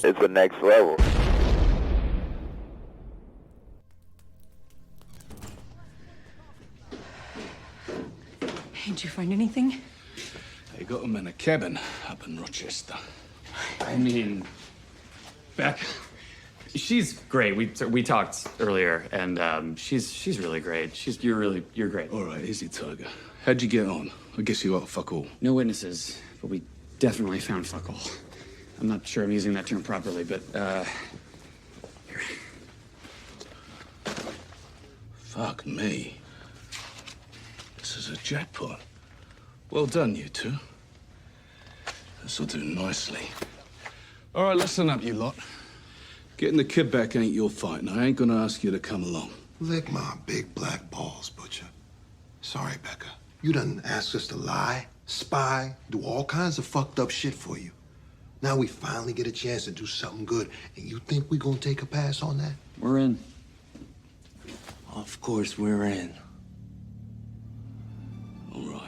it's the next level. Did you find anything? They got him in a cabin up in Rochester. I mean, Beck, she's great. We talked earlier, and she's really great. You're great. All right, easy, Tiger. How'd you get on? I guess you got fuck all. No witnesses, but we definitely found fuck all. I'm not sure I'm using that term properly, but here. Fuck me. This is a jackpot. Well done, you two. This'll do nicely. All right, listen up, you lot. Getting the kid back ain't your fight, and I ain't gonna ask you to come along. Lick my big black balls, Butcher. Sorry, Becca. You done asked us to lie, spy, do all kinds of fucked up shit for you. Now we finally get a chance to do something good, and you think we gonna take a pass on that? We're in. Of course we're in. All right.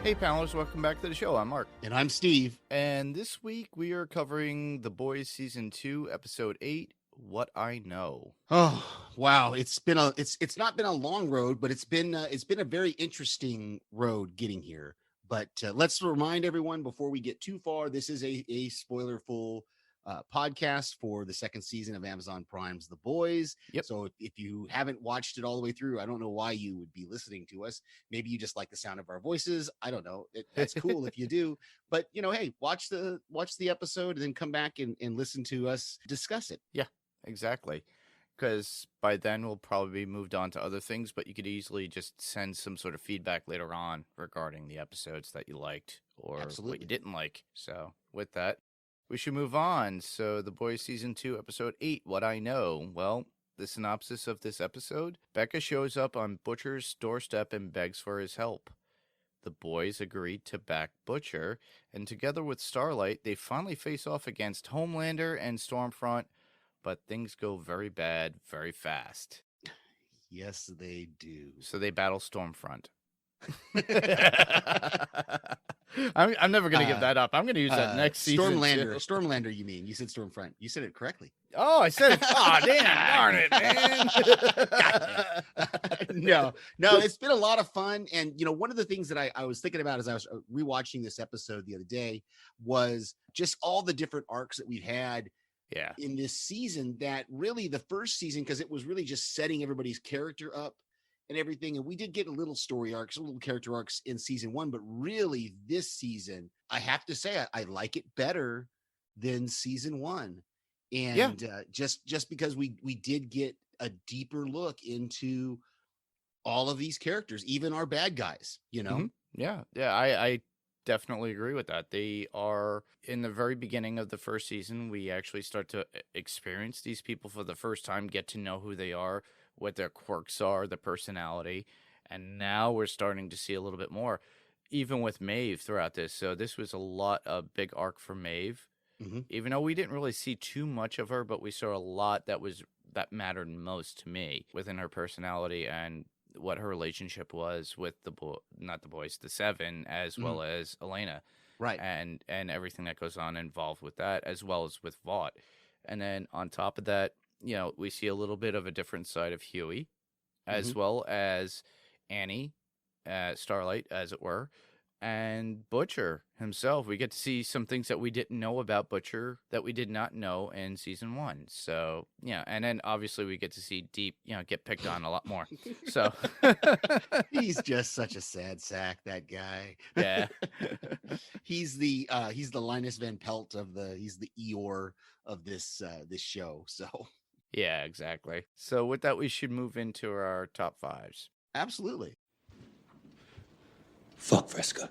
Hey, panelists, welcome back to the show. I'm Mark. And I'm Steve. And this week we are covering The Boys Season 2, Episode 8, What I Know. Oh, wow. It's not been a long road, but it's been a very interesting road getting here. But let's remind everyone before we get too far, this is a spoiler-full podcast for the second season of Amazon Prime's The Boys. Yep. So if you haven't watched it all the way through, I don't know why you would be listening to us. Maybe you just like the sound of our voices. I don't know. That's cool if you do. But hey, watch the episode and then come back and listen to us discuss it. Yeah, exactly. Because by then we'll probably be moved on to other things, but you could easily just send some sort of feedback later on regarding the episodes that you liked or what you didn't like. So with that, we should move on. So The Boys Season 2, Episode 8, What I Know. Well, the synopsis of this episode: Becca shows up on Butcher's doorstep and begs for his help. The boys agree to back Butcher, and together with Starlight, they finally face off against Homelander and Stormfront, but things go very bad very fast. Yes, they do. So they battle Stormfront. I'm never going to give that up. I'm going to use that next season. Stormlander, you mean? You said Stormfront. You said it correctly. Oh, I said it. Oh, damn. Darn it, man. No, it's been a lot of fun. And, one of the things that I was thinking about as I was rewatching this episode the other day was just all the different arcs that we've had in this season, that really the first season, because it was really just setting everybody's character up and everything. And we did get a little story arcs, a little character arcs in season 1, but really this season, I have to say, I like it better than season 1. And just because we did get a deeper look into all of these characters, even our bad guys, Mm-hmm. Yeah. I definitely agree with that. They are in the very beginning of the first season. We actually start to experience these people for the first time, get to know who they are, what their quirks are, the personality. And now we're starting to see a little bit more, even with Maeve throughout this. So this was a big arc for Maeve. Mm-hmm. Even though we didn't really see too much of her, but we saw a lot that mattered most to me within her personality and what her relationship was with the Seven, as well as Elena. Right. And everything that goes on involved with that, as well as with Vought. And then on top of that, we see a little bit of a different side of Huey, as well as Annie, Starlight, as it were, and Butcher himself. We get to see some things that we didn't know about Butcher that we did not know in season 1. So, and then obviously we get to see Deep, get picked on a lot more. So he's just such a sad sack, that guy. Yeah. he's the Linus Van Pelt he's the Eeyore of this show. So yeah, exactly. So with that, we should move into our top 5s. Absolutely. Fuck Fresca.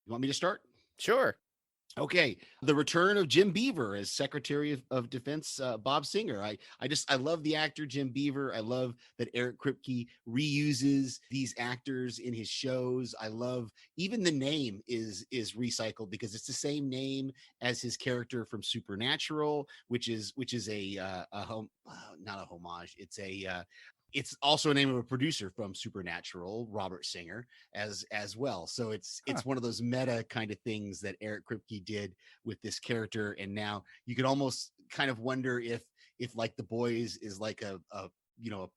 You want me to start? Sure. Okay, the return of Jim Beaver as Secretary of Defense, Bob Singer. I love the actor Jim Beaver. I love that Eric Kripke reuses these actors in his shows. I love even the name is recycled because it's the same name as his character from Supernatural, which is not a homage. It's also a name of a producer from Supernatural, Robert Singer, as well. So it's one of those meta kind of things that Eric Kripke did with this character, and now you could almost kind of wonder if like The Boys is like a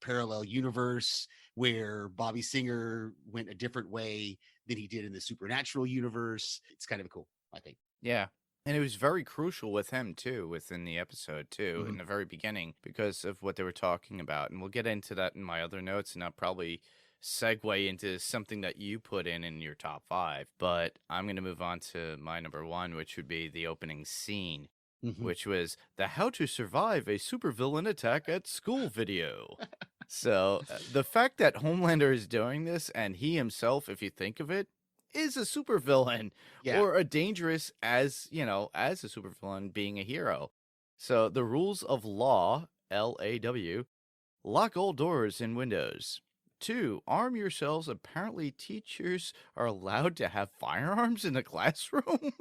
parallel universe where Bobby Singer went a different way than he did in the Supernatural universe. It's kind of cool, I think. Yeah. And it was very crucial with him too, within the episode too, in the very beginning, because of what they were talking about. And we'll get into that in my other notes, and I'll probably segue into something that you put in your top 5. But I'm going to move on to my number 1, which would be the opening scene, which was the How to Survive a Supervillain Attack at School video. So the fact that Homelander is doing this, and he himself, if you think of it, is a supervillain, or a dangerous as a supervillain being a hero. So the rules of law, LAW, lock all doors and windows. 2, arm yourselves. Apparently teachers are allowed to have firearms in the classroom.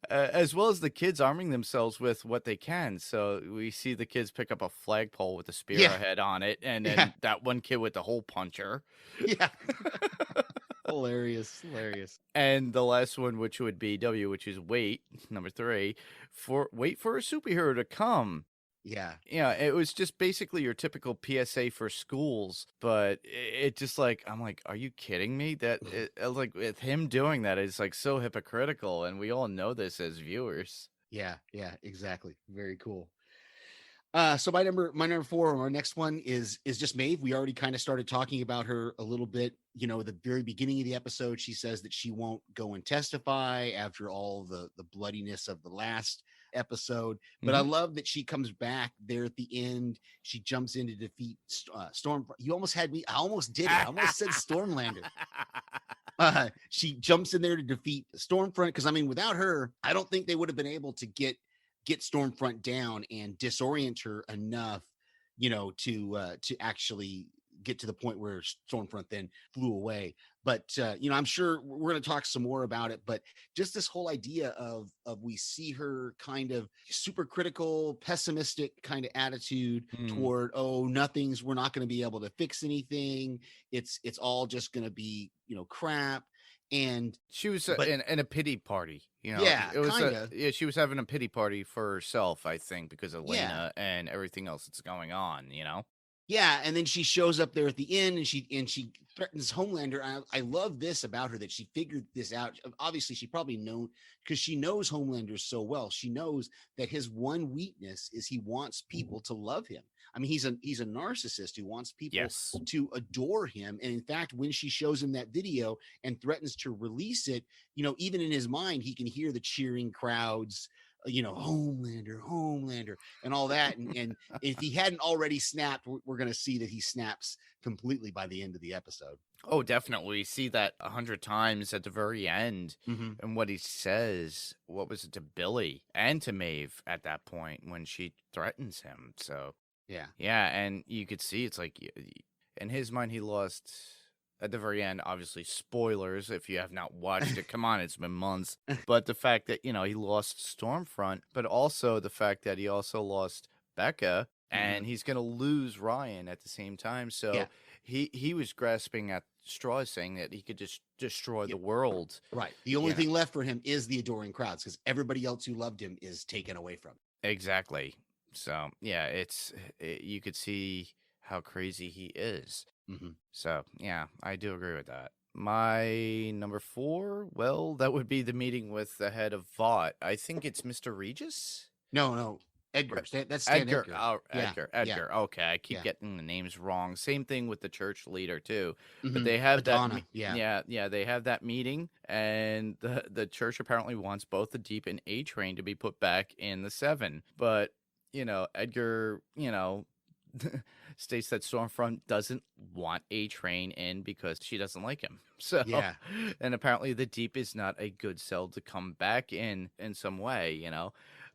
As well as the kids arming themselves with what they can. So we see the kids pick up a flagpole with a spearhead on it, and then that one kid with the hole puncher. Yeah. Hilarious. And the last one, which would be W, which is wait, number 3, wait for a superhero to come. Yeah. Yeah, it was just basically your typical PSA for schools, but it just like, I'm like, are you kidding me? That like with him doing that is like so hypocritical, and we all know this as viewers. Yeah, exactly. Very cool. So my number 4, our next one is just Maeve. We already kind of started talking about her a little bit. At the very beginning of the episode, she says that she won't go and testify after all the bloodiness of the last episode. But I love that she comes back there at the end. She jumps in to defeat Storm. You almost had me. I almost did it. I almost said Stormlander. She jumps in there to defeat Stormfront, because I mean, without her, I don't think they would have been able to get Stormfront down and disorient her enough, to actually get to the point where Stormfront then flew away. But I'm sure we're going to talk some more about it. But just this whole idea of we see her kind of super critical, pessimistic kind of attitude toward, we're not going to be able to fix anything. It's all just going to be crap. And she was in a pity party, Yeah, it was kinda. she was having a pity party for herself, I think, because of Lena and everything else that's going on, Yeah, and then she shows up there at the end, and she threatens Homelander. I love this about her, that she figured this out. Obviously, she probably known, because she knows Homelander so well. She knows that his one weakness is he wants people to love him. I mean, he's a narcissist who wants people to adore him. And in fact, when she shows him that video and threatens to release it, even in his mind, he can hear the cheering crowds, Homelander, and all that. And if he hadn't already snapped, we're going to see that he snaps completely by the end of the episode. Oh, definitely. We see that 100 times at the very end. And what he says, what was it, to Billy and to Maeve at that point when she threatens him. So yeah, and you could see it's like in his mind he lost at the very end. Obviously, spoilers if you have not watched it. Come on, it's been months. But the fact that he lost Stormfront, but also the fact that he also lost Becca, and he's gonna lose Ryan at the same time. So he was grasping at straws, saying that he could just destroy the world. Right. The only thing left for him is the adoring crowds, because everybody else who loved him is taken away from him. Exactly. So yeah, you could see how crazy he is. So yeah, I do agree with that. My number 4, well, that would be the meeting with the head of Vought. I think it's Mr. Regis. No, Edgar. That's Stan Edgar. Oh, Edgar. Okay, I keep getting the names wrong. Same thing with the church leader too. But they have Madonna. They have that meeting, and the church apparently wants both the Deep and A Train to be put back in the 7. But Edgar, states that Stormfront doesn't want A-Train in because she doesn't like him. So, Yeah. and apparently the Deep is not a good cell to come back in some way, you know,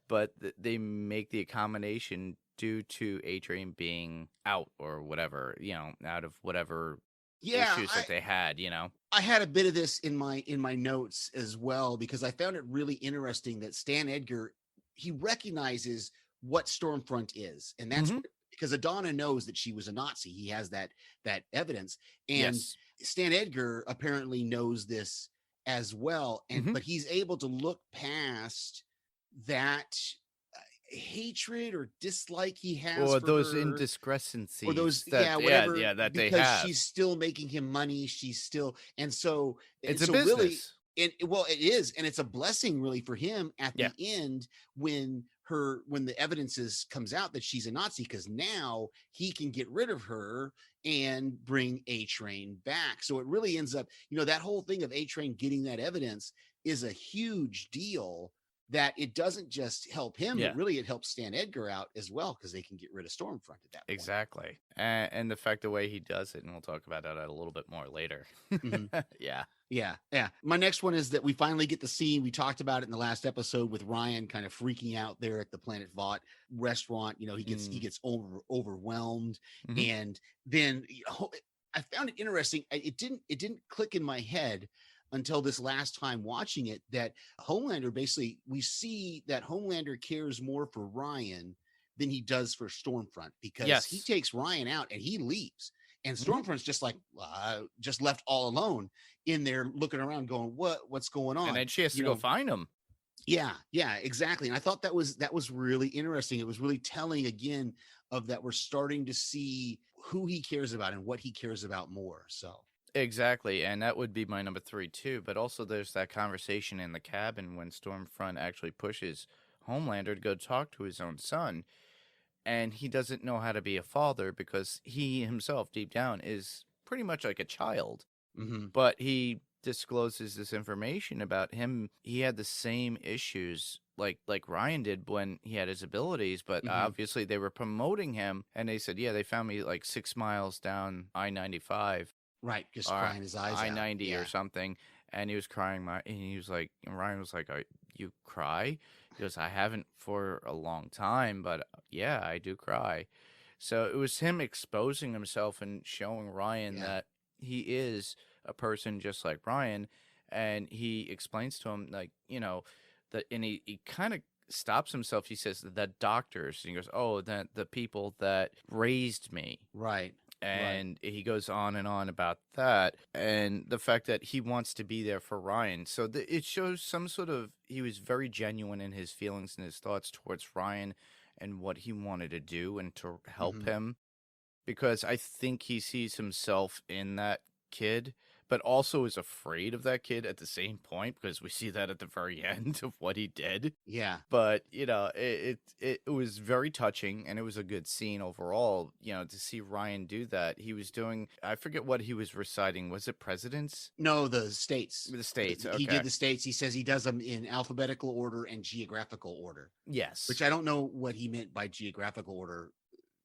but they make the accommodation due to A-Train being out or whatever, you know, out of whatever issues that they had, you know. I had a bit of this in my notes as well, because I found it really interesting that Stan Edgar, he recognizes what Stormfront is, and that's because Adana knows that she was a Nazi. He has that evidence, and Stan Edgar apparently knows this as well, and but he's able to look past that hatred or dislike he has or for those her, indiscrepancies, or those that, whatever, that they because have. she's still making him money, she's still, and so It's so a business. really, and well, it is, and it's a blessing really for him at the end when the evidence comes out that she's a Nazi, because now he can get rid of her and bring A-Train back. So it really ends up, you know, that whole thing of A-Train getting that evidence is a huge deal, that it doesn't just help him, but really it helps Stan Edgar out as well, because they can get rid of Stormfront at that point. Exactly. And the fact, the way he does it, and we'll talk about that a little bit more later. Yeah. My next one is that we finally get the scene. We talked about it in the last episode with Ryan kind of freaking out there at the Planet Vought restaurant. You know, he gets overwhelmed. And then I found it interesting. It didn't click in my head until this last time watching it, that Homelander, basically, we see that Homelander cares more for Ryan than he does for Stormfront, because he takes Ryan out and he leaves. And Stormfront's just like, just left all alone in there looking around going, what's going on? And then she has to go find him. Yeah, exactly. And I thought that was really interesting. It was really telling again of that we're starting to see who he cares about and what he cares about more. So exactly, and that would be my number 3 too. But also, there's that conversation in the cabin when Stormfront actually pushes Homelander to go talk to his own son, and he doesn't know how to be a father because he himself, deep down, is pretty much like a child. But he discloses this information about him. He had the same issues like Ryan did when he had his abilities, but obviously they were promoting him, and they said, they found me like 6 miles down I-95. Right, just crying his eyes out. I-90 or something, and he was crying. And he was like, and Ryan was like, "You cry?" He goes, "I haven't for a long time, but yeah, I do cry." So it was him exposing himself and showing Ryan that he is a person just like Ryan, and he explains to him, like, you know, that, and he kind of stops himself. He says the doctors, and he goes, "Oh, the people that raised me." Right. And he goes on and on about that, and the fact that he wants to be there for Ryan. So it shows some sort of, he was very genuine in his feelings and his thoughts towards Ryan and what he wanted to do and to help him, because I think he sees himself in that kid, but also is afraid of that kid at the same point, because we see that at the very end of what he did. Yeah. But, you know, it was very touching, and it was a good scene overall, you know, to see Ryan do that. He was doing, I forget what he was reciting. Was it presidents? No, the states. The states, He did the states. He says he does them in alphabetical order and geographical order. Yes. Which I don't know what he meant by geographical order,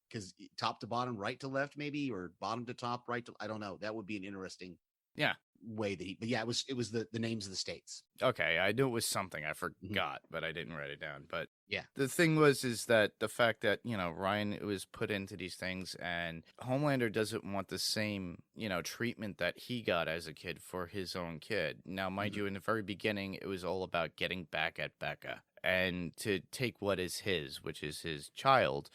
because top to bottom, right to left, maybe, or bottom to top, right to, I don't know. That would be an interesting way that but it was the names of the states. Okay, I knew it was something I forgot, but I didn't write it down. But the thing is that the fact that, you know, Ryan was put into these things, and Homelander doesn't want the same, you know, treatment that he got as a kid for his own kid. Now, mind you, in the very beginning, it was all about getting back at Becca and to take what is his, which is his child.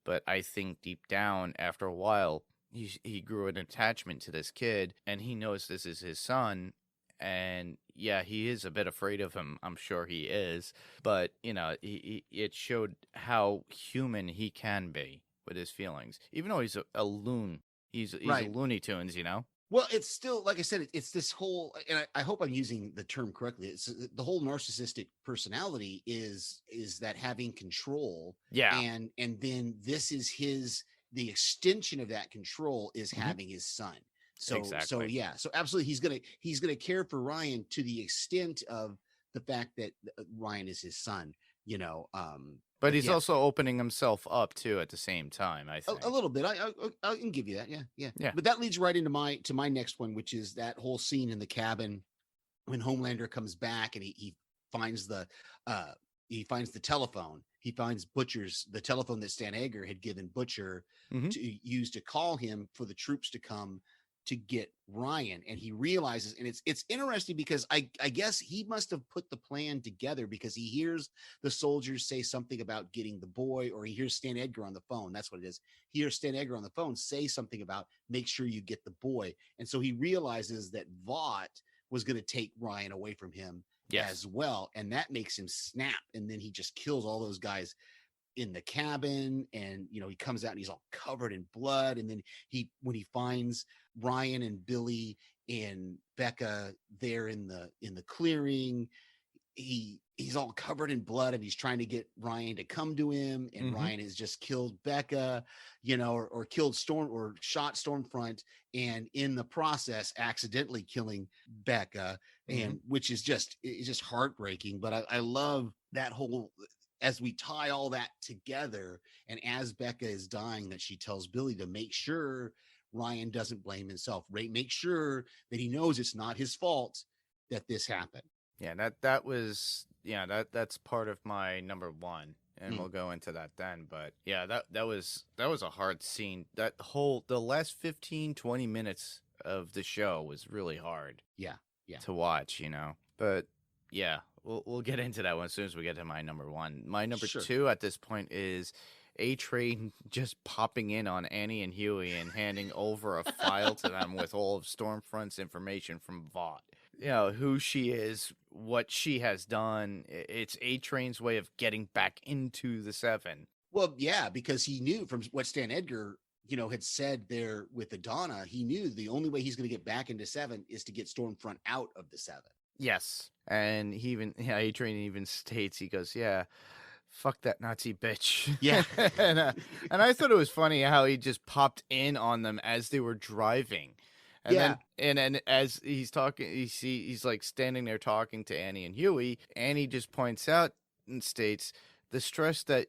But I think deep down, after a while, he grew an attachment to this kid, and he knows this is his son. And he is a bit afraid of him. I'm sure he is. But, you know, it showed how human he can be with his feelings, even though he's a loon. He's a Looney Tunes, you know? Well, it's still, like I said, it's this whole, and I hope I'm using the term correctly. It's the whole narcissistic personality is that having control. Yeah. And then this is the extension of that control is having his son. So absolutely, he's gonna care for Ryan to the extent of the fact that Ryan is his son. But he's yeah. also opening himself up too at the same time, I A, think. a little bit. I can give you that. Yeah. Yeah. But that leads right into my next one, which is that whole scene in the cabin when Homelander comes back and he finds the uh he finds the telephone. He finds Butcher's the telephone that Stan Edgar had given Butcher Mhm. to use to call him for the troops to come to get Ryan. And he realizes, and it's interesting because I guess he must have put the plan together because he hears the soldiers say something about getting the boy, or he hears Stan Edgar on the phone. That's what it is. He hears Stan Edgar on the phone say something about make sure you get the boy. And so he realizes that Vought was going to take Ryan away from him Yes. as well. And that makes him snap. And then he just kills all those guys in the cabin. And, he comes out and he's all covered in blood. And then when he finds Ryan and Billy and Becca there in the clearing, he's all covered in blood and he's trying to get Ryan to come to him. And Ryan has just killed Becca, or killed Storm or shot Stormfront. And in the process, accidentally killing Becca, and which is just heartbreaking. But I love that whole, as we tie all that together, and as Becca is dying, that she tells Billy to make sure Ryan doesn't blame himself, right? Make sure that he knows it's not his fault that this happened. Yeah, that's part of my number one, and we'll go into that then. But yeah, that was a hard scene. The last 15, 20 minutes of the show was really hard. Yeah. To watch, But yeah, we'll get into that one as soon as we get to my number one. My number two at this point is A-Train just popping in on Annie and Huey and handing over a file to them with all of Stormfront's information from Vought. Who she is, what she has done. It's A-Train's way of getting back into the Seven. Well, yeah, because he knew from what Stan Edgar, had said there with Adana, he knew the only way he's going to get back into Seven is to get Stormfront out of the Seven. Yes. And A-Train even states, he goes, yeah, fuck that Nazi bitch. Yeah. and I thought it was funny how he just popped in on them as they were driving. And then as he's talking, he's like standing there talking to Annie and Huey. Annie just points out and states the stress that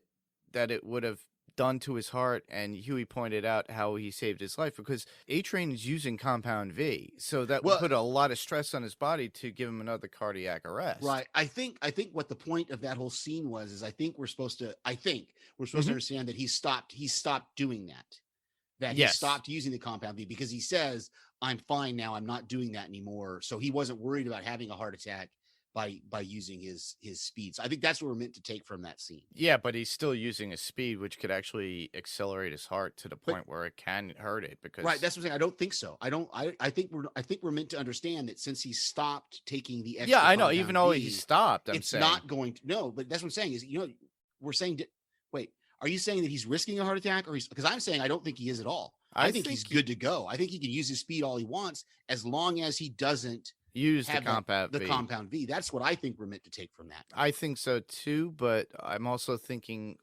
it would have done to his heart, and Huey pointed out how he saved his life because A-Train is using Compound V, so that would put a lot of stress on his body to give him another cardiac arrest. Right. I think what the point of that whole scene was is I think we're supposed to understand that he stopped doing that. That he stopped using the Compound V because he says, I'm fine now, I'm not doing that anymore. So he wasn't worried about having a heart attack by using his speed. So I think that's what we're meant to take from that scene. Yeah, but he's still using a speed which could actually accelerate his heart to the point where it can hurt it. Because right, that's what I'm saying. I don't think so. I think we're meant to understand that since he stopped taking the extra I know. Even though he stopped, it's not going to. No, but that's what I'm saying is we're saying. Wait, are you saying that he's risking a heart attack, or because I'm saying I don't think he is at all. I think he's good to go. I think he can use his speed all he wants as long as he doesn't use the Compound V. That's what I think we're meant to take from that. I think so too, but I'm also thinking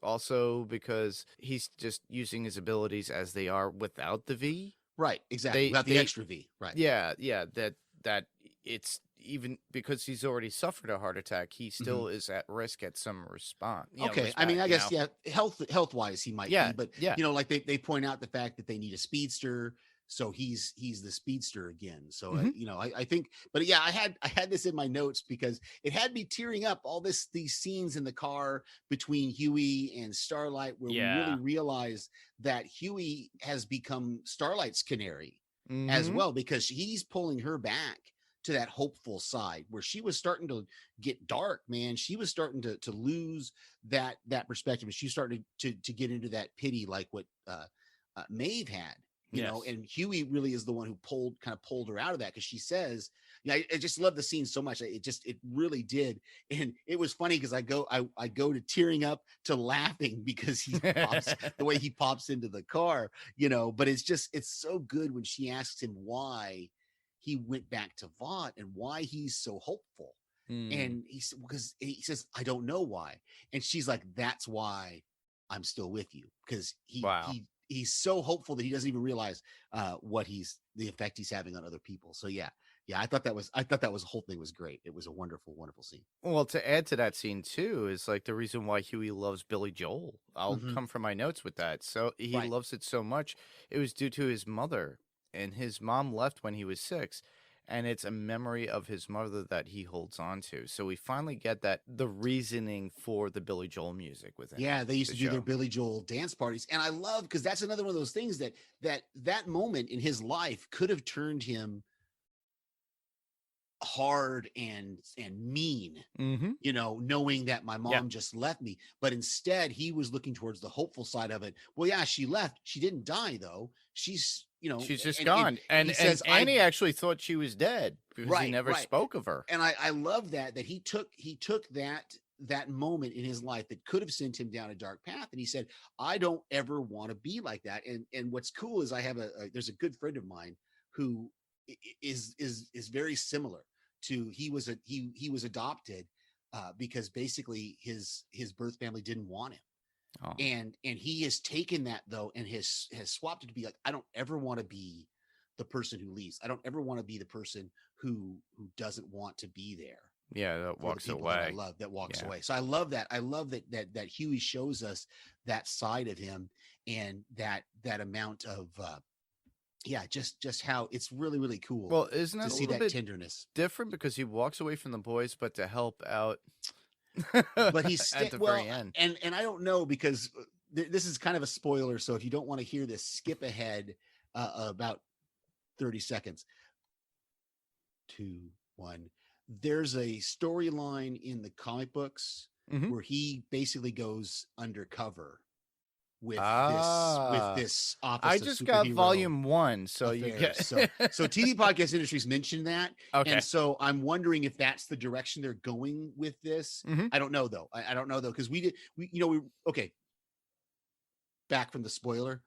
because he's just using his abilities as they are without the V. Right, exactly. Without the extra V. Right. Yeah, that it's even because he's already suffered a heart attack, he still is at risk at some response. I mean, I guess health wise he might be, but like they point out the fact that they need a speedster. So he's the speedster again. So I think, but yeah, I had this in my notes because it had me tearing up. All these scenes in the car between Huey and Starlight, where we really realize that Huey has become Starlight's canary as well, because he's pulling her back to that hopeful side where she was starting to get dark, man. She was starting to lose that perspective. She started to get into that pity, like what Maeve had. You know, and Huey really is the one who pulled her out of that, because she says, I just love the scene so much. It really did. And it was funny because I go to tearing up to laughing because he pops the way he pops into the car, but it's so good when she asks him why he went back to Vought and why he's so hopeful. And because he says, I don't know why. And she's like, that's why I'm still with you, because he's so hopeful that he doesn't even realize the effect he's having on other people. So yeah, Yeah, I thought that was the whole thing was great. It was a wonderful, wonderful scene. Well, to add to that scene too is like the reason why Huey loves Billy Joel. I'll Mhm. come from my notes with that. So he Right. loves it so much. It was due to his mother, and his mom left when he was 6, and it's a memory of his mother that he holds on to. So we finally get that the reasoning for the Billy Joel music within Yeah, they used the to do their show. Billy Joel dance parties, and I love because that's another one of those things that moment in his life could have turned him hard and mean, Mm-hmm. knowing that my Yeah. mom just left me. But instead, he was looking towards the hopeful side of it. Well, yeah, she left. She didn't die though. She's, She's just and gone. And he says, Annie actually thought she was dead because he Right, never right. spoke of her. and I love that he took that moment in his life that could have sent him down a dark path, and he said, I don't ever want to be like that. And what's cool is I have there's a good friend of mine who is very similar to he was adopted because basically his birth family didn't want him. Oh. And he has taken that though and has swapped it to be like, I don't ever want to be the person who leaves. I don't ever want to be the person who doesn't want to be there Yeah, that for the walks people that I away. love, that walks Yeah. away. So I love that. I love that Huey shows us that side of him, and that amount of just how it's really, really cool Well, isn't that to a see little that bit tenderness. different because he walks away from the boys, but to help out But he's at the well, very end. and I don't know because this is kind of a spoiler. So if you don't want to hear this, skip ahead about 30 seconds. 2, 1. There's a storyline in the comic books Mhm. where he basically goes undercover with Ah. this office. I of just got superhero volume 1, so you affairs. get so TV Podcast Industries mentioned that, okay. and so I'm wondering if that's the direction they're going with this. Mhm. I don't know though. I don't know though because we okay. Back from the spoiler.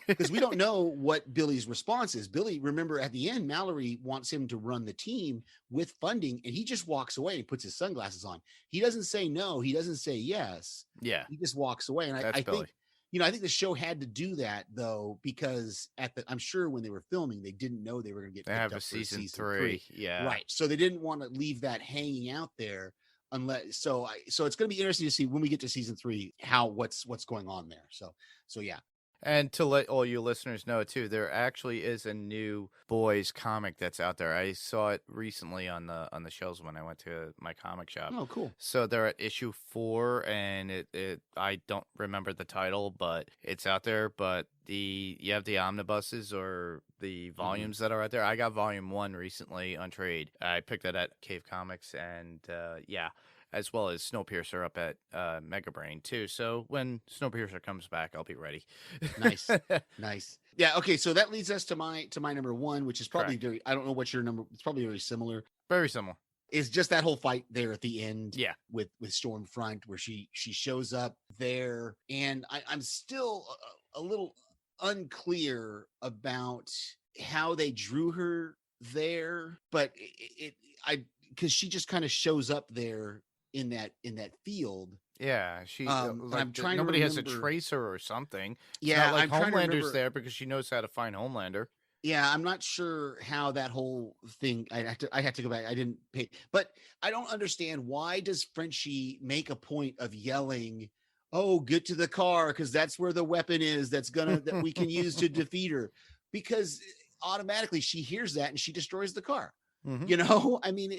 Because we don't know what Billy's response is. Billy, remember at the end, Mallory wants him to run the team with funding, and he just walks away and puts his sunglasses on. He doesn't say no, he doesn't say yes. Yeah, He just walks away. And that's I Billy. think, I think the show had to do that though, because I'm sure when they were filming, they didn't know they were going to get They picked have up a for season 3. Yeah. Right. So they didn't want to leave that hanging out there unless so it's going to be interesting to see when we get to season 3 what's going on there. So yeah. And to let all you listeners know too, there actually is a new boys comic that's out there. I saw it recently on the shelves when I went to my comic shop. Oh, cool. So they're at issue 4, and it I don't remember the title, but it's out there. But you have the omnibuses or the volumes that are out there. I got volume 1 recently on trade. I picked that at Cave Comics, and yeah. As well as Snowpiercer up at Mega Brain too. So when Snowpiercer comes back, I'll be ready. Nice. Nice. Yeah. Okay. So that leads us to my number 1, which is probably Correct. I don't know what your number. It's probably very similar. Very similar. Is just that whole fight there at the end. Yeah. With Stormfront, where she shows up there, and I'm still a little unclear about how they drew her there, but because she just kind of shows up there in that field. Yeah, she. I'm trying to nobody has a remember- tracer or something. It's Yeah, not like I'm trying to Homelander's remember- there because she knows how to find Homelander. Yeah, I'm not sure how that whole thing. I have to go back. I didn't pay, but I don't understand why does Frenchie make a point of yelling, "Oh, get to the car because that's where the weapon is that we can use to defeat her," because automatically she hears that and she destroys the car. Mhm. I mean,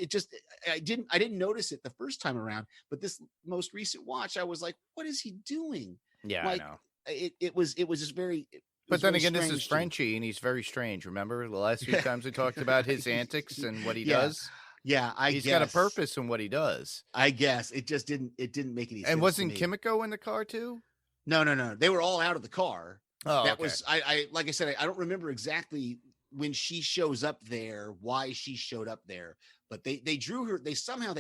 I didn't notice it the first time around, but this most recent watch, I was like, what is he doing? Yeah, Like, I know. It was just very. But then again, this is Frenchie, and he's very strange. Remember the last few Yeah. times we talked about his antics and what he Yeah, does? Yeah, He's got a purpose in what he does. I guess it just didn't make any sense. And wasn't to me. Kimiko in the car too? No. They were all out of the car. Oh, That okay. was I like I said, I don't remember exactly when she shows up there, why she showed up there, but they drew her. They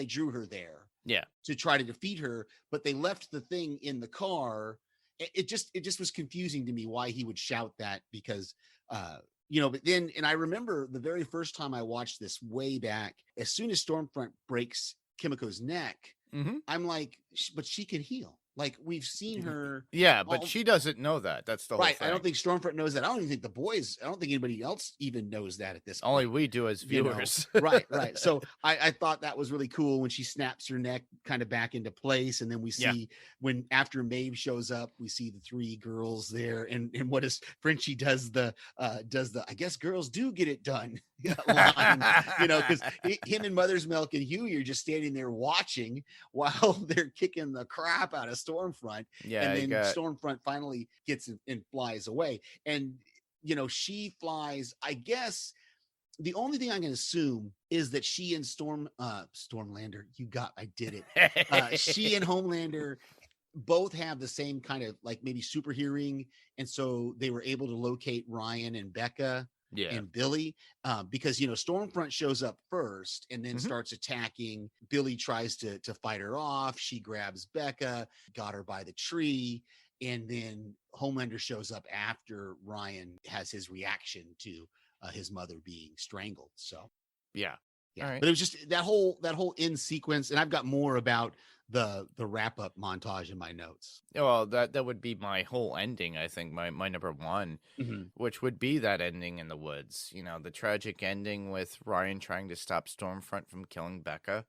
drew her there. Yeah. To try to defeat her, but they left the thing in the car. It just was confusing to me why he would shout that because but then and I remember the very first time I watched this way back, as soon as Stormfront breaks Kimiko's neck, Mhm. I'm like, but she can heal. Like we've seen her. Yeah, but all- she doesn't know that. That's the whole right. thing. I don't think Stormfront knows that. I don't even think the boys. I don't think anybody else even knows that at this point. Only we do as you know. viewers. Right. So I thought that was really cool when she snaps her neck kind of back into place, and then we see when after Maeve shows up, we see the three girls there, and what is Frenchie does the I guess girls do get it done line, because him and Mother's Milk and Huey are just standing there watching while they're kicking the crap out of Stormfront. Yeah, and then Stormfront finally gets and flies away, and she flies. I guess the only thing I can assume is that she and Stormlander, I did it. She and Homelander both have the same kind of like maybe super hearing, and so they were able to locate Ryan and Becca and Billy, because Stormfront shows up first and then starts attacking. Billy tries to fight her off. She grabs Becca, got her by the tree, and then Homelander shows up after Ryan has his reaction to his mother being strangled. So yeah. Right. But it was just that whole end sequence, and I've got more about the wrap up montage in my notes. Well, that would be my whole ending. I think my number one, which would be that ending in the woods. The tragic ending with Ryan trying to stop Stormfront from killing Becca.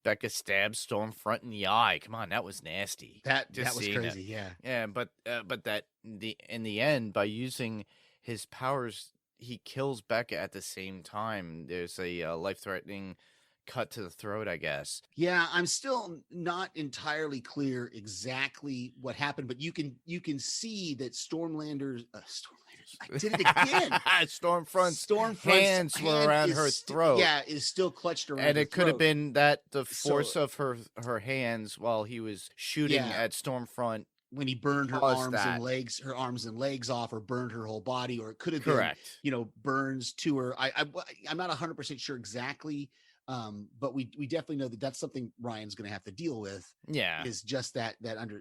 Becca stabs Stormfront in the eye. Come on, that was nasty. That was crazy. Yeah. Yeah, but that in the end, by using his powers, he kills Becca at the same time. There's a life-threatening cut to the throat, I guess. Yeah, I'm still not entirely clear exactly what happened, but you can see that Stormlander's I did it again. Stormfront's hands were around her throat. Yeah, is still clutched around. And it could have been that the force of her hands while he was shooting at Stormfront. When he burned her arms and legs off, or burned her whole body, or it could have been, burns to her. I'm not 100% sure exactly, but we definitely know that that's something Ryan's going to have to deal with. Yeah, is just that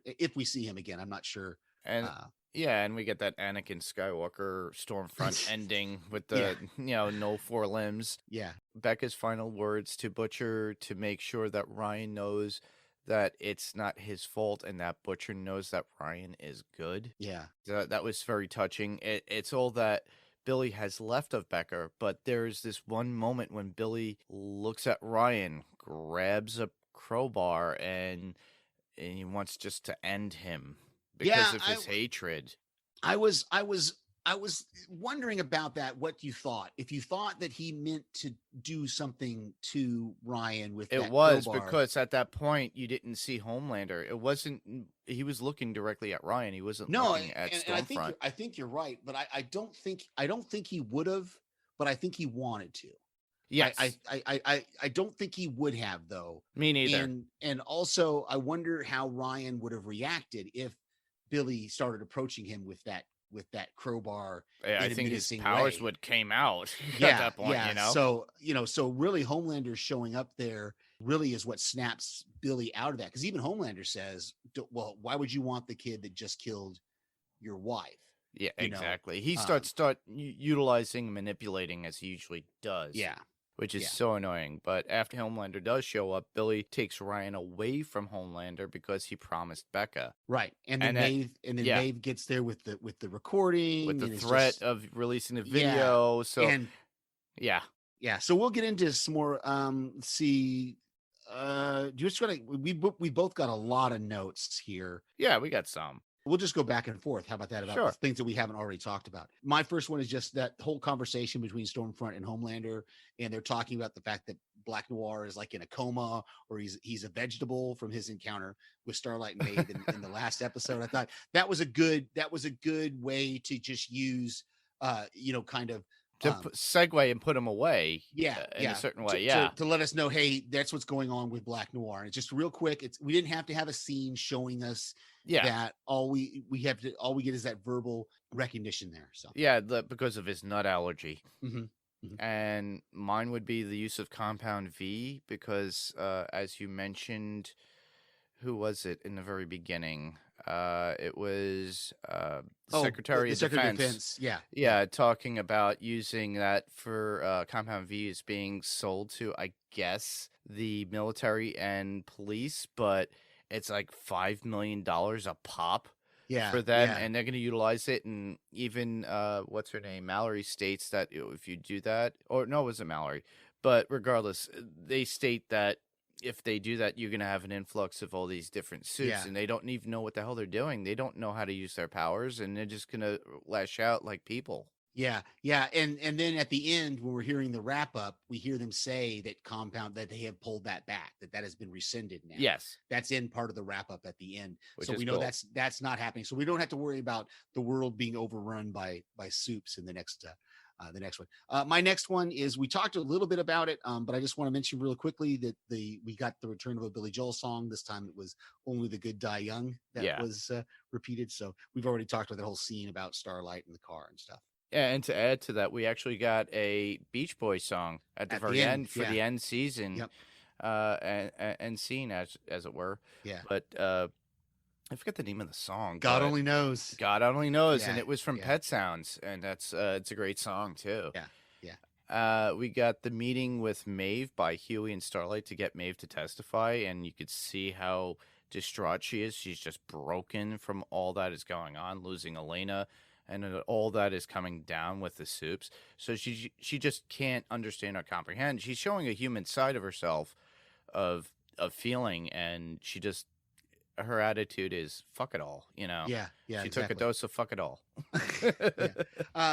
if we see him again, I'm not sure. And and we get that Anakin Skywalker Stormfront ending with the no forelimbs. Yeah, Becca's final words to Butcher to make sure that Ryan knows that it's not his fault, and that Butcher knows that Ryan is good. Yeah. That was very touching. It's all that Billy has left of Becca, but there's this one moment when Billy looks at Ryan, grabs a crowbar, and he wants just to end him because of his hatred. I was wondering about that. What you thought? If you thought that he meant to do something to Ryan with it was crowbar. Because at that point you didn't see Homelander. It wasn't. He was looking directly at Ryan. He wasn't looking at Stormfront. I think you're right, but I don't think he would have. But I think he wanted to. Yes. I don't think he would have though. Me neither. And also I wonder how Ryan would have reacted if Billy started approaching him with that crowbar. Yeah, I think his powers would came out at that point, So, so really Homelander showing up there really is what snaps Billy out of that. Because even Homelander says, well, why would you want the kid that just killed your wife? Yeah, exactly. He starts utilizing, manipulating as he usually does. Yeah. Which is so annoying. But after Homelander does show up, Billy takes Ryan away from Homelander because he promised Becca. Right. And then Maeve gets there with the recording. With the threat of releasing the video. Yeah. So Yeah. So we'll get into some more let's see. We both got a lot of notes here. Yeah, we got some. We'll just go back and forth. How about that? About things that we haven't already talked about. My first one is just that whole conversation between Stormfront and Homelander, and they're talking about the fact that Black Noir is like in a coma, or he's a vegetable from his encounter with Starlight and Maeve in the last episode. I thought that was a good way to just use kind of to segue and put him away. In a certain way. To let us know, hey, that's what's going on with Black Noir. And it's just real quick. We didn't have to have a scene showing us that. All we get is that verbal recognition there. So because of his nut allergy. And mine would be the use of Compound V because as you mentioned, who was it in the very beginning? It was Secretary of Defense. Yeah, talking about using that for Compound V is being sold to, I guess, the military and police, but it's like $5 million a pop Yeah, for them, yeah. and they're going to utilize it. And even what's her name, Mallory states that if you do that, or no, it wasn't Mallory, but regardless, they state that if they do that, you're going to have an influx of all these different suits, Yeah. and they don't even know what the hell they're doing. They don't know how to use their powers, and they're just going to lash out like people. Yeah, yeah, and then at the end, when we're hearing the wrap up, we hear them say that Compound that they have pulled that back, that has been rescinded now. Yes, That's in part of the wrap up at the end, which so is we know cool. that's not happening. So we don't have to worry about the world being overrun by soups in the next one. My next one is, we talked a little bit about it, but I just want to mention real quickly that we got the return of a Billy Joel song. This time it was "Only the Good Die Young" that was repeated. So we've already talked about that whole scene about Starlight in the car and stuff. Yeah, and to add to that, we actually got a Beach Boys song at the very end for the end season, Yep. and scene as it were. Yeah. But I forget the name of the song. God but only knows. God only knows, Yeah, and it was from yeah. Pet Sounds, and that's it's a great song too. Yeah. We got the meeting with Maeve by Huey and Starlight to get Maeve to testify, and you could see how distraught she is. She's just broken from all that is going on, losing Elena, and all that is coming down with the soups. So she just can't understand or comprehend. She's showing a human side of herself, of feeling, and she just, her attitude is fuck it all, you know. Yeah, She exactly. took a dose of fuck it all.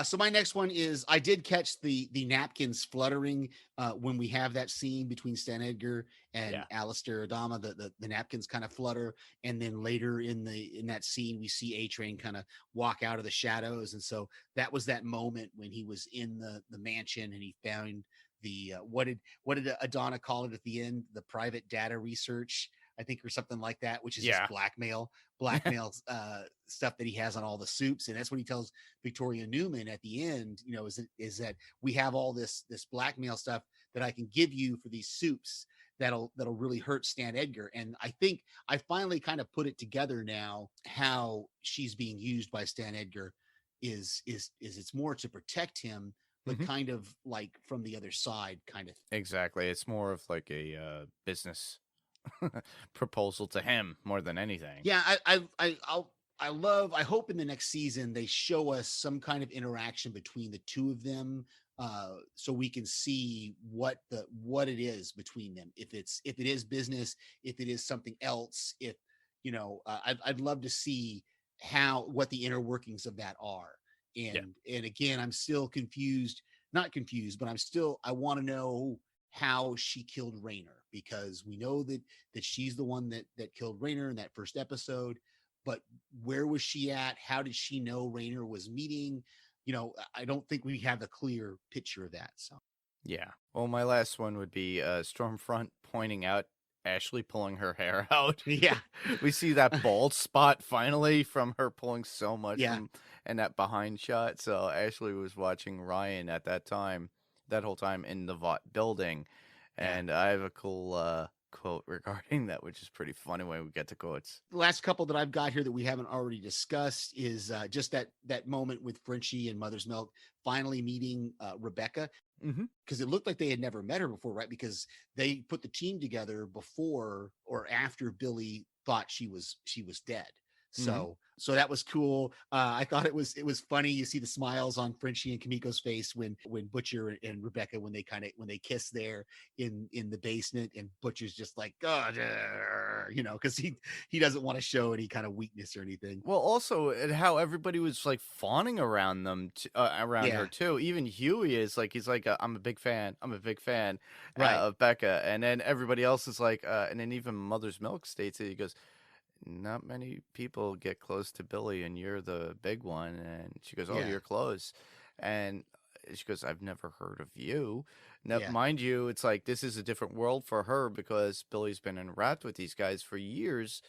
So my next one is, I did catch the napkins fluttering when we have that scene between Stan Edgar and Alistair Adama. The napkins kind of flutter, and then later in that scene we see A-Train kind of walk out of the shadows, and so that was that moment when he was in the mansion and he found the what did Adana call it at the end? The private data research, I think, or something like that, which is just blackmail stuff that he has on all the soups. And that's what he tells Victoria Newman at the end, you know, is that we have all this blackmail stuff that I can give you for these soups that'll really hurt Stan Edgar. And I think I finally kind of put it together now, how she's being used by Stan Edgar is it's more to protect him, but kind of like from the other side kind of thing. Exactly. It's more of like a business proposal to him more than anything. Yeah, I hope in the next season they show us some kind of interaction between the two of them, so we can see what it is between them. If it is business, if it is something else, if you know, I'd love to see what the inner workings of that are. And again, I'm still not confused, but I want to know how she killed Raynor, because we know that she's the one that killed Raynor in that first episode, but where was she at? How did she know Raynor was meeting? You know, I don't think we have a clear picture of that. So yeah. Well, my last one would be Stormfront pointing out Ashley pulling her hair out. Yeah. We see that bald spot finally from her pulling so much and that behind shot. So Ashley was watching Ryan at that whole time in the building. And I have a cool quote regarding that, which is pretty funny when we get to quotes. The last couple that I've got here that we haven't already discussed is just that moment with Frenchie and Mother's Milk finally meeting Rebecca, because it looked like they had never met her before, right? Because they put the team together before or after Billy thought she was dead. So that was cool. I thought it was funny. You see the smiles on Frenchie and Kimiko's face when Butcher and Rebecca, when they kiss there in the basement, and Butcher's just like, God, you know, because he doesn't want to show any kind of weakness or anything. Well, also how everybody was like fawning around them, around her too. Even Huey is like, he's like, I'm a big fan of Becca, and then everybody else is like, and then even Mother's Milk states it. He goes, not many people get close to Billy, and you're the big one. And she goes, oh, you're close. And she goes, I've never heard of you. Now, mind you, it's like, this is a different world for her, because Billy's been in rat with these guys for years,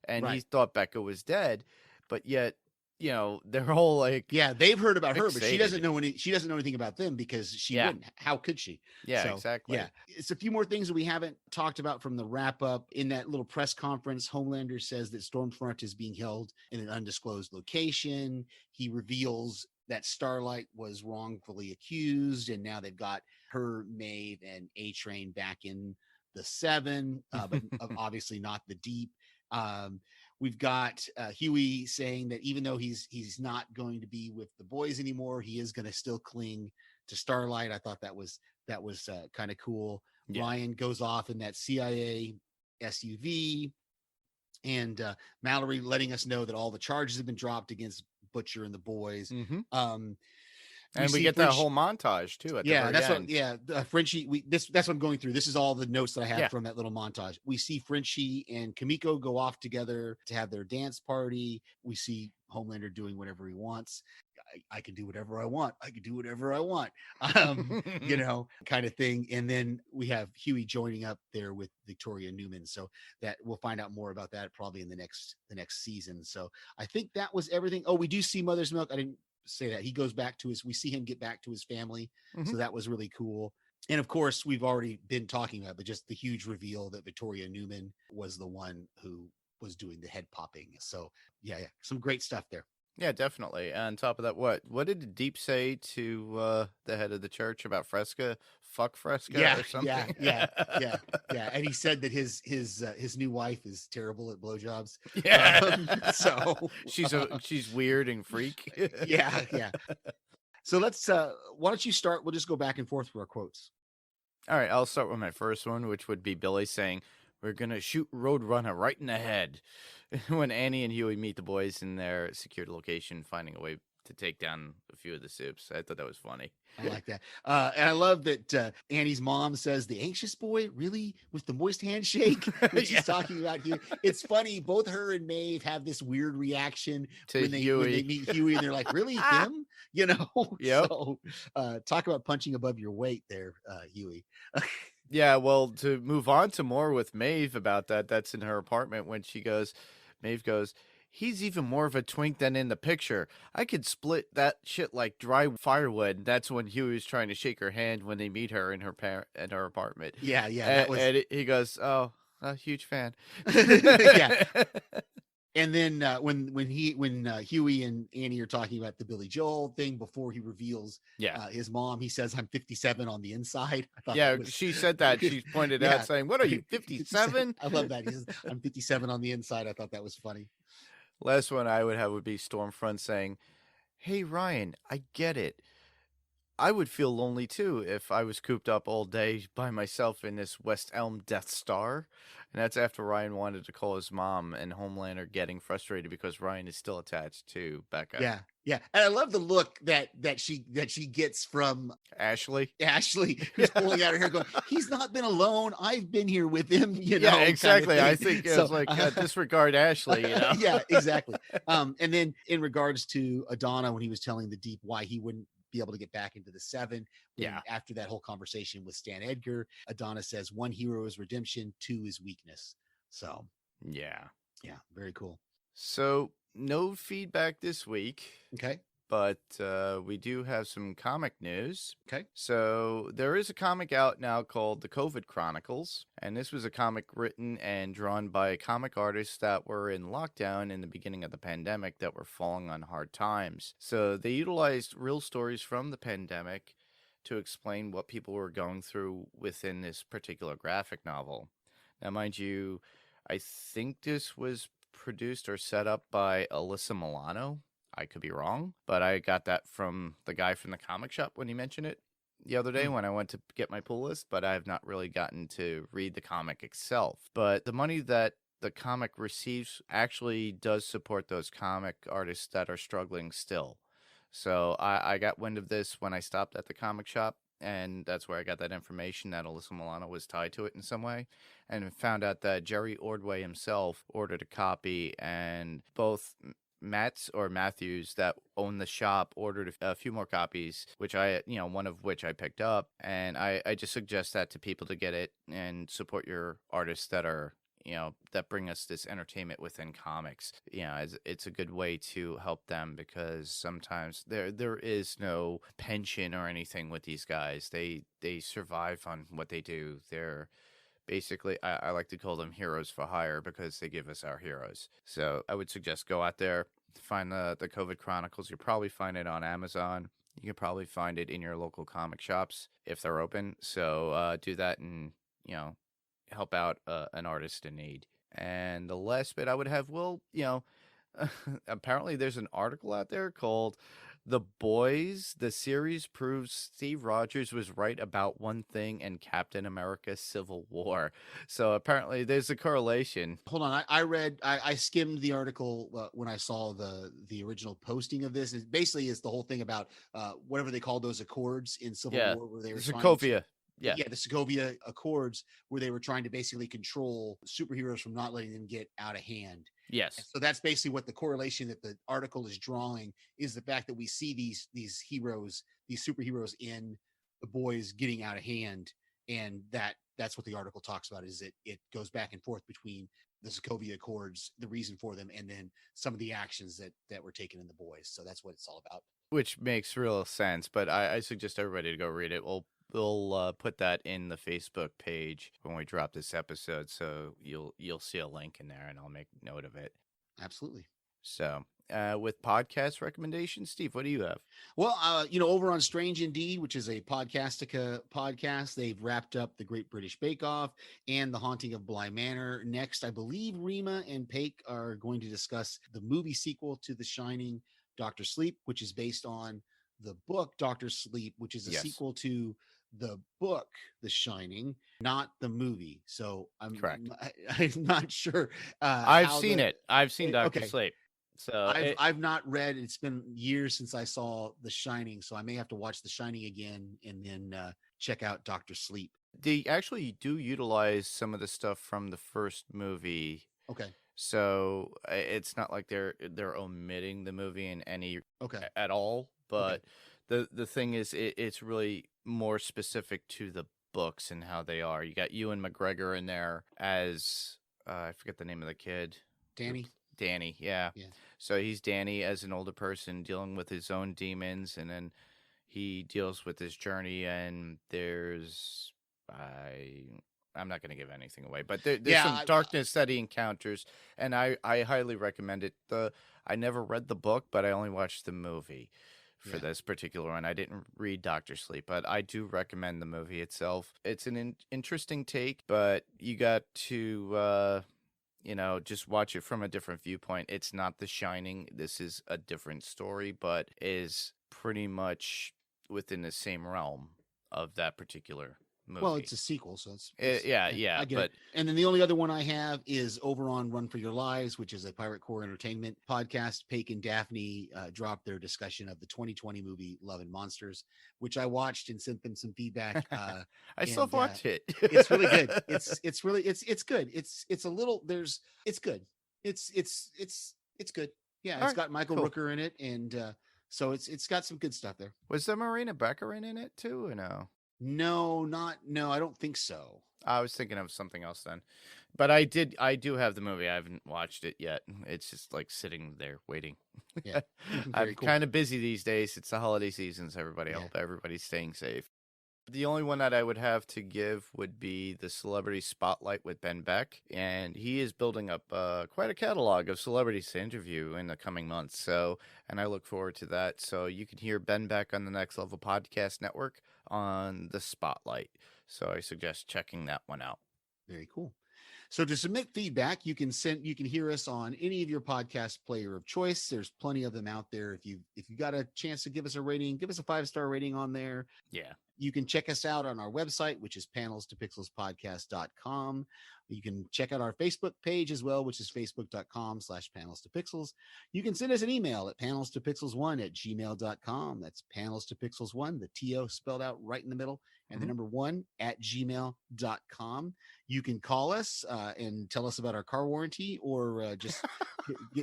and he thought Becca was dead, but yet, you know, they're all like, they've heard about her, but she fixated. doesn't know anything about them, because she wouldn't. How could she? Yeah, exactly. Yeah, it's a few more things that we haven't talked about from the wrap up. In that little press conference, Homelander says that Stormfront is being held in an undisclosed location. He reveals that Starlight was wrongfully accused, and now they've got her, Maeve, and A-Train back in the 7, but obviously not the Deep. We've got Huey saying that even though he's not going to be with the boys anymore, he is going to still cling to Starlight. I thought that was kind of cool. Yeah. Ryan goes off in that CIA SUV, and Mallory letting us know that all the charges have been dropped against Butcher and the boys. And we see get that French- whole montage too at the yeah, very that's end. what. Yeah, Frenchie. That's what I'm going through. This is all the notes that I have Yeah. from that little montage. We see Frenchie and Kamiko go off together to have their dance party. We see Homelander doing whatever he wants. I can do whatever I want. I can do whatever I want. Kind of thing. And then we have Huey joining up there with Victoria Newman. So that we'll find out more about that probably in the next season. So I think that was everything. Oh, we do see Mother's Milk. I didn't say that. He goes back to we see him get back to his family. So that was really cool. And of course, we've already been talking about, but just the huge reveal that Victoria Newman was the one who was doing the head popping. So yeah, some great stuff there. Yeah, definitely. And on top of that, what did the Deep say to the head of the church about Fresca? Fuck Fresca or something? Yeah. And he said that his new wife is terrible at blowjobs. Yeah. So she's weird and freak. yeah. So let's why don't you start? We'll just go back and forth with our quotes. All right, I'll start with my first one, which would be Billy saying, "We're gonna shoot Roadrunner right in the head." When Annie and Huey meet the boys in their secured location, finding a way to take down a few of the soups. I thought that was funny. I like that. And I love that Annie's mom says, "The anxious boy, really? With the moist handshake?" When she's talking about Huey. It's funny. Both her and Maeve have this weird reaction To when they Huey. meet Huey, and they're like, "Really? Him?" Yep. So talk about punching above your weight there, Huey. Yeah, well, to move on to more with Maeve about that's in her apartment when Maeve goes, "He's even more of a twink than in the picture. I could split that shit like dry firewood." That's when Huey was trying to shake her hand when they meet her in her apartment. Yeah. And he goes, "Oh, a huge fan." Yeah. And then when Huey and Annie are talking about the Billy Joel thing before he reveals his mom, he says, "I'm 57 on the inside." I thought Yeah, she said that. She pointed out saying, "What are you, 57?" I love that. He says, "I'm 57 on the inside." I thought that was funny. Last one I would have would be Stormfront saying, "Hey, Ryan, I get it. I would feel lonely too if I was cooped up all day by myself in this West Elm Death Star." And that's after Ryan wanted to call his mom and Homelander getting frustrated because Ryan is still attached to Becca. Yeah. And I love the look that she gets from Ashley, who's pulling out her hair going, "He's not been alone. I've been here with him." Yeah, exactly. I think it was like disregard Ashley. Yeah, exactly. And then in regards to Adana, when he was telling the Deep why he wouldn't be able to get back into the 7. After that whole conversation with Stan Edgar, Adana says 1 hero is redemption, 2 is weakness. So yeah, very cool. So no feedback this week. Okay. But we do have some comic news. Okay. So there is a comic out now called The COVID Chronicles. And this was a comic written and drawn by comic artists that were in lockdown in the beginning of the pandemic that were falling on hard times. So they utilized real stories from the pandemic to explain what people were going through within this particular graphic novel. Now, mind you, I think this was produced or set up by Alyssa Milano. I could be wrong, but I got that from the guy from the comic shop when he mentioned it the other day when I went to get my pull list, but I have not really gotten to read the comic itself. But the money that the comic receives actually does support those comic artists that are struggling still. So I got wind of this when I stopped at the comic shop, and that's where I got that information that Alyssa Milano was tied to it in some way, and found out that Jerry Ordway himself ordered a copy, and both Matthews that own the shop ordered a few more copies, which one of which I picked up. And I just suggest that to people to get it and support your artists that are, that bring us this entertainment within comics. It's a good way to help them because sometimes there is no pension or anything with these guys. They survive on what they do. They're basically, I like to call them heroes for hire because they give us our heroes. So I would suggest go out there, find the COVID Chronicles. You'll probably find it on Amazon. You can probably find it in your local comic shops if they're open. So do that and, help out an artist in need. And the last bit I would have, well, apparently there's an article out there called "The Boys, the series proves Steve Rogers was right about one thing in Captain America Civil War." So apparently there's a correlation. Hold on, I skimmed the article when I saw the original posting of this. It basically is the whole thing about whatever they called those accords in Civil War, where they were Sokovia. Yeah. The Sokovia Accords, where they were trying to basically control superheroes from not letting them get out of hand. Yes. And so that's basically what the correlation that the article is drawing is the fact that we see these heroes, these superheroes in The Boys getting out of hand, and that's what the article talks about. Is it goes back and forth between the Sokovia Accords, the reason for them, and then some of the actions that were taken in The Boys. So that's what it's all about. Which makes real sense, but I suggest everybody to go read it. We'll put that in the Facebook page when we drop this episode, so you'll see a link in there, and I'll make note of it. Absolutely. So, with podcast recommendations, Steve, what do you have? Well, over on Strange Indeed, which is a Podcastica podcast, they've wrapped up the Great British Bake Off and The Haunting of Bly Manor. Next, I believe Rima and Paik are going to discuss the movie sequel to The Shining, Dr. Sleep, which is based on the book Dr. Sleep, which is a sequel to the book The Shining, not the movie. So I'm not sure. I've seen it. I've seen Dr. Sleep. So I've not read. It's been years since I saw The Shining, so I may have to watch The Shining again and then check out Dr. Sleep. They actually do utilize some of the stuff from the first movie. Okay. So it's not like they're omitting the movie in any at all. But the thing is, it's really more specific to the books and how they are. You got Ewan McGregor in there as I forget the name of the kid. Danny, yeah. So he's Danny as an older person dealing with his own demons, and then he deals with his journey. And there's I'm not going to give anything away, but there's some darkness that he encounters, and I highly recommend it. I never read the book, but I only watched the movie for this particular one. I didn't read Dr. Sleep, but I do recommend the movie itself. It's an interesting take, but you got to just watch it from a different viewpoint. It's not The Shining. This is a different story, but is pretty much within the same realm of that particular movie. Well, it's a sequel, so it's I get it. And then the only other one I have is over on Run for Your Lives, which is a Pirate Core Entertainment podcast. Paik and Daphne dropped their discussion of the 2020 movie Love and Monsters, which I watched and sent them some feedback. I still watch it. It's really good. It's really good. It's a little it's good. It's good. Yeah, it's got Michael Rooker in it, and so it's got some good stuff there. Was there Marina Becker in it too, or no? No, I don't think so. I was thinking of something else then. But I do have the movie. I haven't watched it yet. It's just like sitting there waiting. Yeah. I'm kind of busy these days. It's the holiday seasons, everybody. I hope everybody's staying safe. The only one that I would have to give would be the Celebrity Spotlight with Ben Beck. And he is building up quite a catalog of celebrities to interview in the coming months. And I look forward to that. So you can hear Ben Beck on the Next Level Podcast Network on the Spotlight. So I suggest checking that one out. Very cool. So to submit feedback, you can hear us on any of your podcast player of choice. There's plenty of them out there. If you got a chance to give us a rating, give us a 5-star rating on there. Yeah. You can check us out on our website, which is panelstopixelspodcast.com. You can check out our Facebook page as well, which is facebook.com/panelstopixels. You can send us an email at panelstopixels1@gmail.com. That's panelstopixels1, the TO spelled out right in the middle, and the number 1 @gmail.com. You can call us and tell us about our car warranty, or just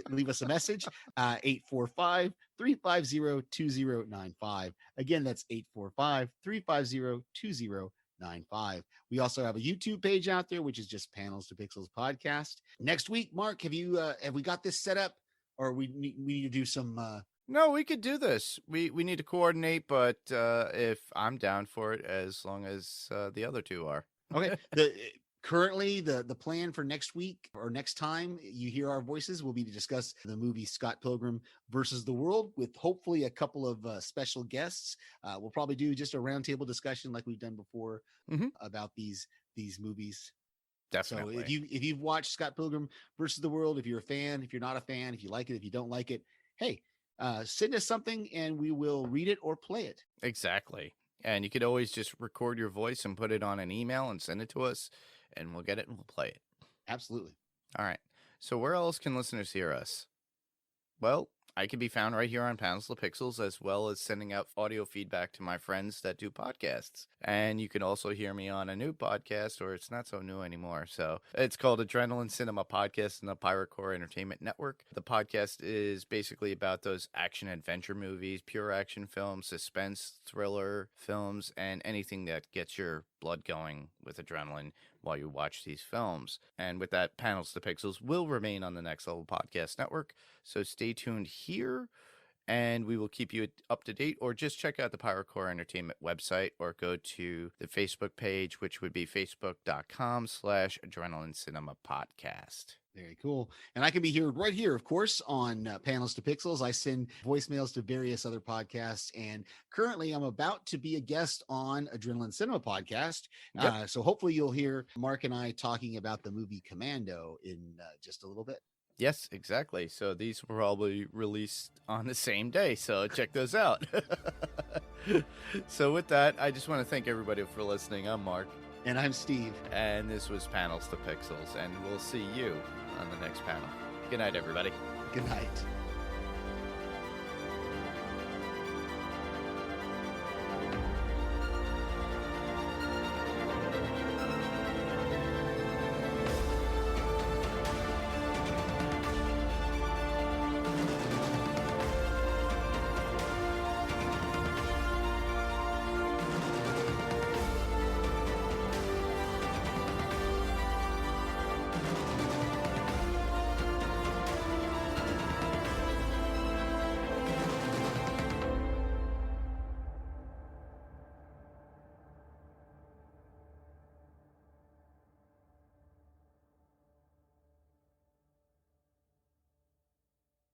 leave us a message, 845-350-2095. Again, that's 845-350-2095. We also have a YouTube page out there, which is just Panels to Pixels Podcast. Next week, Mark, have we got this set up, or we need to do some? No, we could do this. We need to coordinate, but if I'm down for it, as long as the other two are. Okay. Currently, the plan for next week or next time you hear our voices will be to discuss the movie Scott Pilgrim versus the World, with hopefully a couple of special guests. We'll probably do just a roundtable discussion like we've done before about these movies. Definitely. So if you've watched Scott Pilgrim versus the World, if you're a fan, if you're not a fan, if you like it, if you don't like it, hey, send us something and we will read it or play it. Exactly. And you could always just record your voice and put it on an email and send it to us, and we'll get it and we'll play it. Absolutely. All right. So where else can listeners hear us? Well, I can be found right here on Panels of Pixels, as well as sending out audio feedback to my friends that do podcasts. And you can also hear me on a new podcast, or it's not so new anymore. So it's called Adrenaline Cinema Podcast in the Pirate Core Entertainment Network. The podcast is basically about those action adventure movies, pure action films, suspense, thriller films, and anything that gets your blood going with adrenaline while you watch these films. And with that, Panels to Pixels will remain on the Next Level Podcast Network. So stay tuned here, and we will keep you up to date, or just check out the Pirate Core Entertainment website, or go to the Facebook page, which would be facebook.com/Adrenaline Cinema Podcast. Very cool. And I can be here right here, of course, on Panels to Pixels. I send voicemails to various other podcasts. And currently, I'm about to be a guest on Adrenaline Cinema Podcast. Yep. So hopefully you'll hear Mark and I talking about the movie Commando in just a little bit. Yes, exactly. So these were probably released on the same day. So check those out. So with that, I just want to thank everybody for listening. I'm Mark. And I'm Steve. And this was Panels to Pixels. And we'll see you on the next panel. Good night, everybody. Good night.